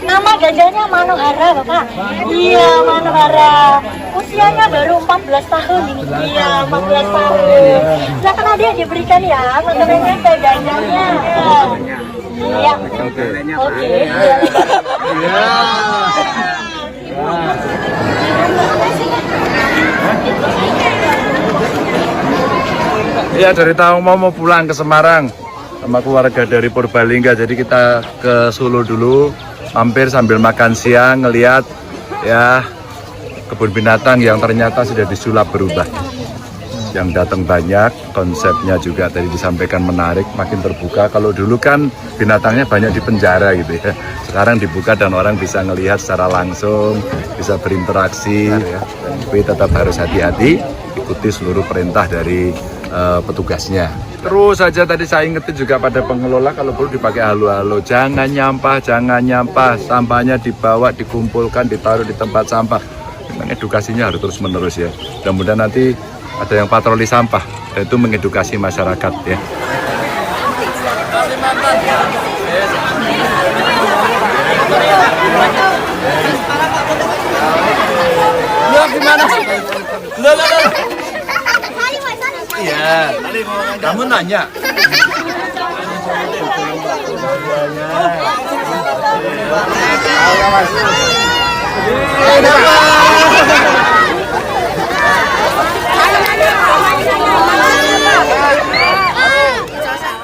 Nama gajahnya Manohara, Bapak. Iya, Manohara. Usianya baru 14 tahun ini. Iya, 14 tahun. Silakan hadiah diberikan ya, motornya ke gajahnya. Iya. Oke. Iya, dari Tawang mau pulang ke Semarang sama keluarga dari Purbalingga. Jadi kita ke Solo dulu, mampir sambil makan siang, ngelihat ya kebun binatang yang ternyata sudah disulap berubah. Yang datang banyak, konsepnya juga tadi disampaikan menarik, makin terbuka. Kalau dulu kan binatangnya banyak di penjara gitu ya. Sekarang dibuka dan orang bisa ngelihat secara langsung, bisa berinteraksi. Tapi tetap harus hati-hati, ikuti seluruh perintah dari petugasnya. Terus saja tadi saya ingetin juga pada pengelola kalau perlu dipakai halo-halo, jangan nyampah, sampahnya dibawa, dikumpulkan, ditaruh di tempat sampah. Memang edukasinya harus terus menerus ya. Mudah-mudahan nanti ada yang patroli sampah, dan itu mengedukasi masyarakat ya. Gimana sih? Iya, kamu nanya.